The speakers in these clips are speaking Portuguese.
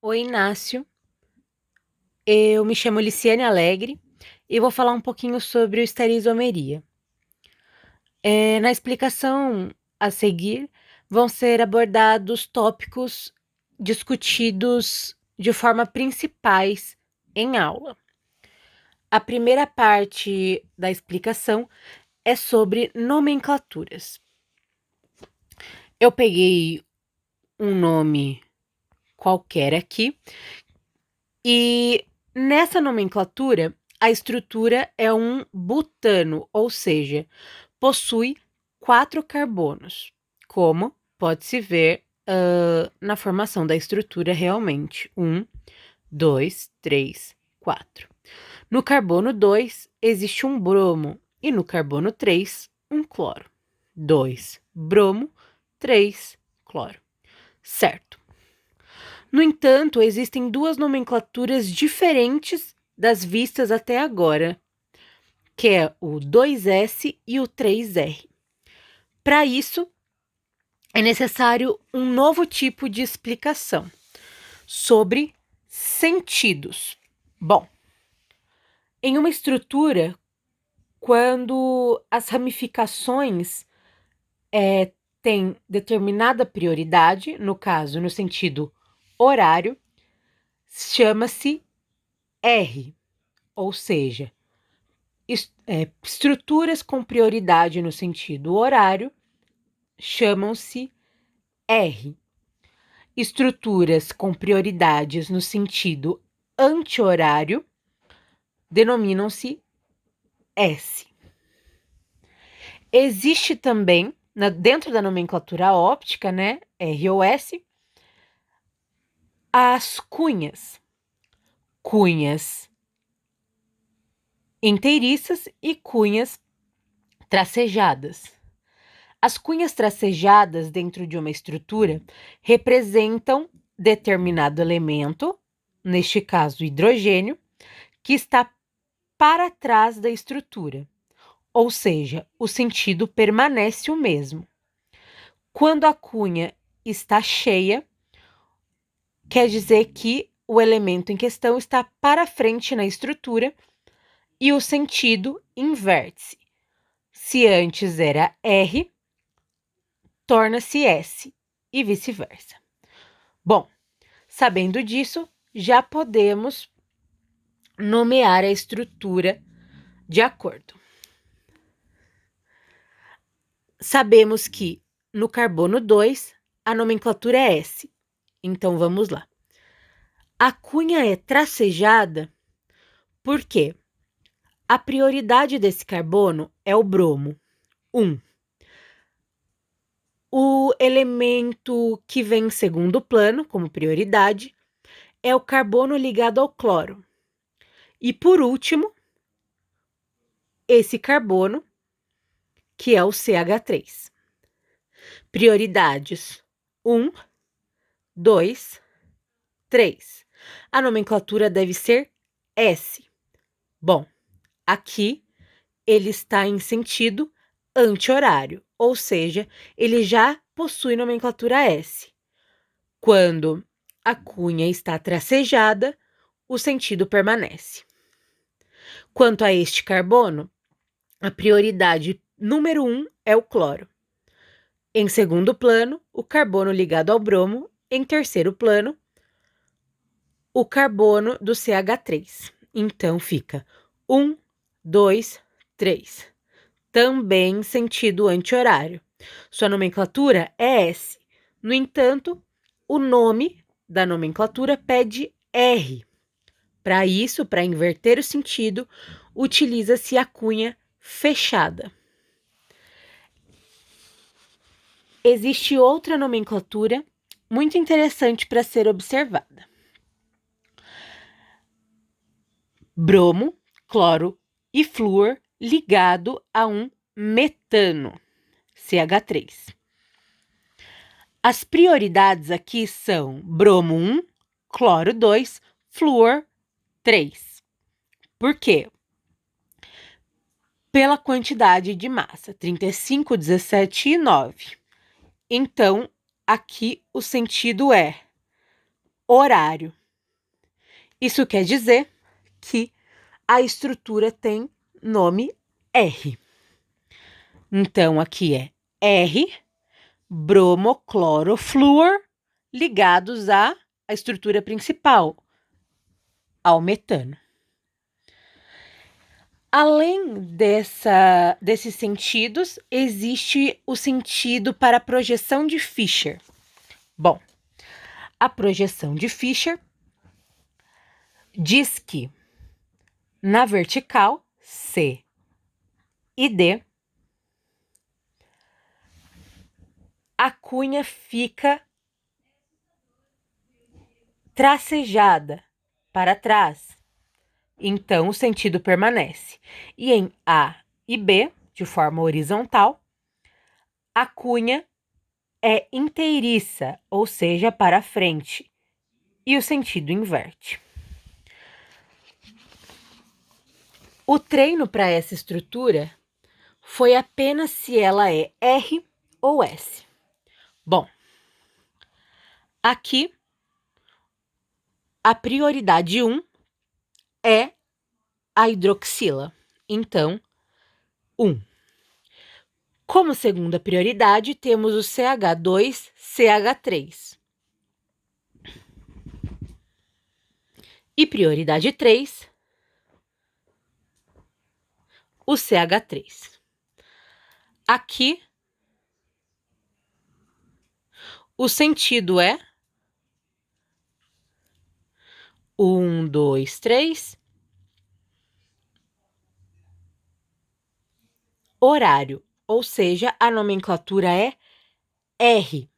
Oi, Inácio. Eu me chamo Liciane Alegre e vou falar um pouquinho sobre o estereoisomeria. Na explicação a seguir, vão ser abordados tópicos discutidos de forma principais em aula. A primeira parte da explicação é sobre nomenclaturas. Eu peguei um nome qualquer aqui e nessa nomenclatura a estrutura é um butano, ou seja, possui 4 carbonos, como pode-se ver na formação da estrutura realmente. 1, 2, 3, 4. No carbono 2 existe um bromo e no carbono 3 um cloro. 2 bromo, 3 cloro. Certo. No entanto, existem duas nomenclaturas diferentes das vistas até agora, que é o 2S e o 3R. Para isso, é necessário um novo tipo de explicação sobre sentidos. Bom, em uma estrutura, quando as ramificações têm determinada prioridade, no caso, no sentido horário, chama-se R, ou seja, estruturas com prioridade no sentido horário chamam-se R. Estruturas com prioridades no sentido anti-horário denominam-se S. Existe também, dentro da nomenclatura óptica, né, R ou S, as cunhas. Cunhas inteiriças e cunhas tracejadas. As cunhas tracejadas dentro de uma estrutura representam determinado elemento, neste caso hidrogênio, que está para trás da estrutura, ou seja, o sentido permanece o mesmo. Quando a cunha está cheia, quer dizer que o elemento em questão está para frente na estrutura e o sentido inverte-se. Se antes era R, torna-se S e vice-versa. Bom, sabendo disso, já podemos nomear a estrutura de acordo. Sabemos que no carbono 2 a nomenclatura é S. Então vamos lá. A cunha é tracejada porque a prioridade desse carbono é o bromo, 1. O elemento que vem em segundo plano, como prioridade, é o carbono ligado ao cloro. E por último, esse carbono, que é o CH3. Prioridades 1, 2, 3. A nomenclatura deve ser S. Bom, aqui ele está em sentido anti-horário, ou seja, ele já possui nomenclatura S. Quando a cunha está tracejada, o sentido permanece. Quanto a este carbono, a prioridade número 1 é o cloro. Em segundo plano, o carbono ligado ao bromo. Em terceiro plano, o carbono do CH3. Então fica 1, 2, 3. Também sentido anti-horário. Sua nomenclatura é S. No entanto, o nome da nomenclatura pede R. Para isso, para inverter o sentido, utiliza-se a cunha fechada. Existe outra nomenclatura muito interessante para ser observada. Bromo, cloro e flúor ligado a um metano, CH3. As prioridades aqui são bromo 1, cloro 2, flúor 3. Por quê? Pela quantidade de massa, 35, 17 e 9. Então, aqui o sentido é horário. Isso quer dizer que a estrutura tem nome R. Então, aqui é R, bromoclorofluor, ligados à estrutura principal, ao metano. Além desses sentidos, existe o sentido para a projeção de Fischer. Bom, a projeção de Fischer diz que na vertical, C e D, a cunha fica tracejada para trás. Então, o sentido permanece. E em A e B, de forma horizontal, a cunha é inteiriça, ou seja, para frente. E o sentido inverte. O treino para essa estrutura foi apenas se ela é R ou S. Bom, aqui a prioridade 1 é a hidroxila. Então, 1. Como segunda prioridade, temos o CH2CH3. E prioridade 3, o CH3. Aqui, o sentido é 1, 2, 3. Horário, ou seja, a nomenclatura é R.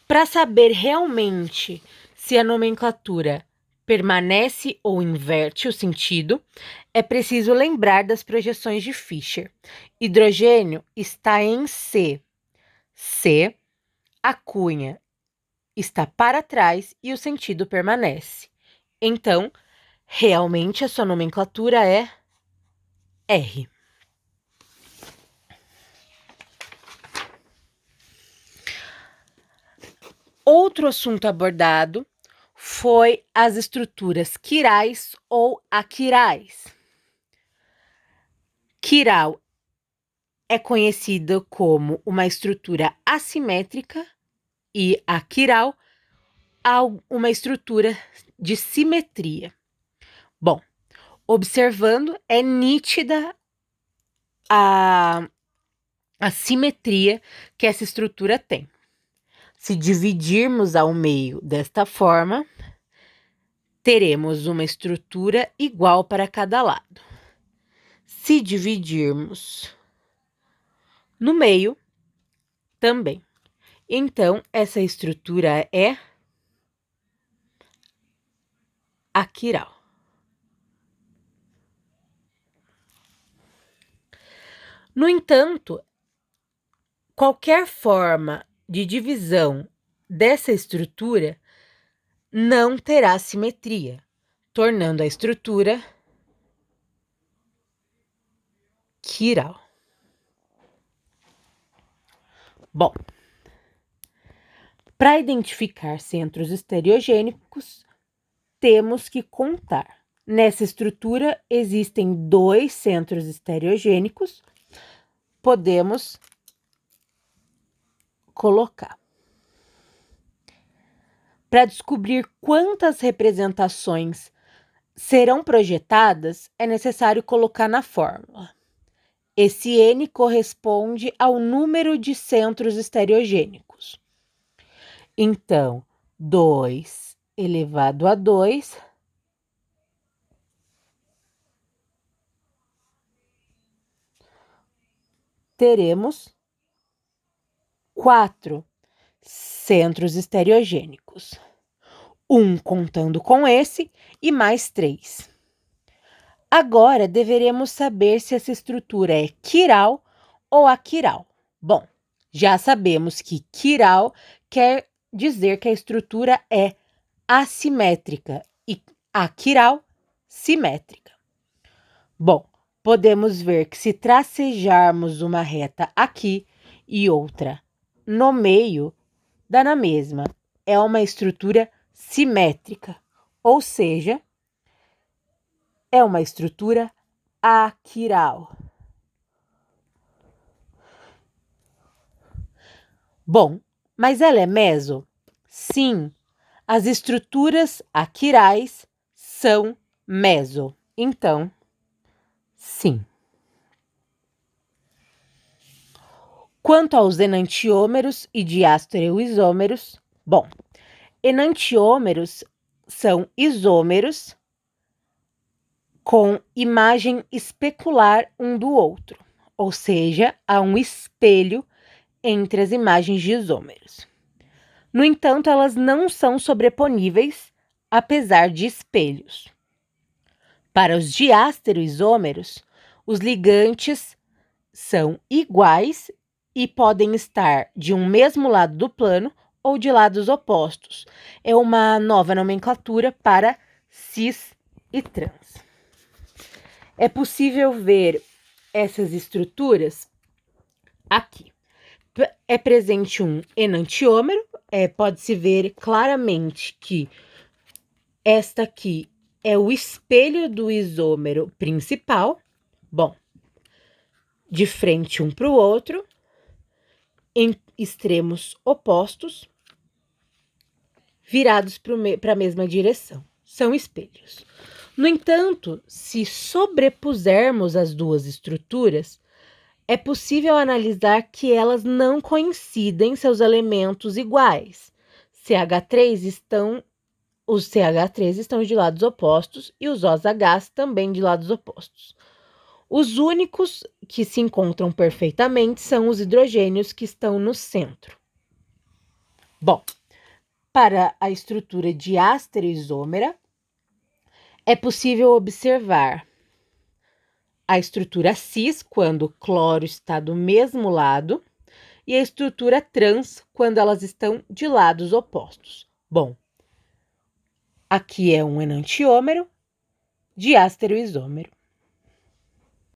Para saber realmente se a nomenclatura permanece ou inverte o sentido, é preciso lembrar das projeções de Fischer. Hidrogênio está em C. C, a cunha está para trás e o sentido permanece. Então, realmente a sua nomenclatura é R. Outro assunto abordado foi as estruturas quirais ou aquirais. Quiral é conhecida como uma estrutura assimétrica e aquiral uma estrutura de simetria. Bom, observando, é nítida a simetria que essa estrutura tem. Se dividirmos ao meio desta forma, teremos uma estrutura igual para cada lado. Se dividirmos no meio, também. Então, essa estrutura é aquiral. No entanto, qualquer forma de divisão dessa estrutura não terá simetria, tornando a estrutura quiral. Bom, para identificar centros estereogênicos, temos que contar. Nessa estrutura existem 2 centros estereogênicos. Podemos colocar. Para descobrir quantas representações serão projetadas, é necessário colocar na fórmula. Esse N corresponde ao número de centros estereogênicos. Então, 2 elevado a 2 teremos 4 centros estereogênicos. 1 contando com esse e mais 3. Agora, deveremos saber se essa estrutura é quiral ou aquiral. Bom, já sabemos que quiral quer dizer que a estrutura é assimétrica e aquiral, simétrica. Bom, podemos ver que se tracejarmos uma reta aqui e outra no meio, dá na mesma. é uma estrutura simétrica, ou seja, é uma estrutura aquiral. Bom, mas ela é meso? Sim, as estruturas aquirais são meso. Então, sim. Quanto aos enantiômeros e diastereoisômeros, bom, enantiômeros são isômeros com imagem especular um do outro, ou seja, há um espelho entre as imagens de isômeros. No entanto, elas não são sobreponíveis, apesar de espelhos. Para os diastereoisômeros, os ligantes são iguais e podem estar de um mesmo lado do plano ou de lados opostos. É uma nova nomenclatura para cis e trans. É possível ver essas estruturas aqui. É presente um enantiômero, pode-se ver claramente que esta aqui é o espelho do isômero principal. Bom, de frente um para o outro, em extremos opostos, virados para a mesma direção. São espelhos. No entanto, se sobrepusermos as duas estruturas, é possível analisar que elas não coincidem seus elementos iguais. Os CH3 estão de lados opostos e os OH também de lados opostos. Os únicos que se encontram perfeitamente são os hidrogênios que estão no centro. Bom, para a estrutura diastereoisômera, é possível observar a estrutura cis, quando o cloro está do mesmo lado, e a estrutura trans, quando elas estão de lados opostos. Bom, aqui é um enantiômero, diastereoisômero.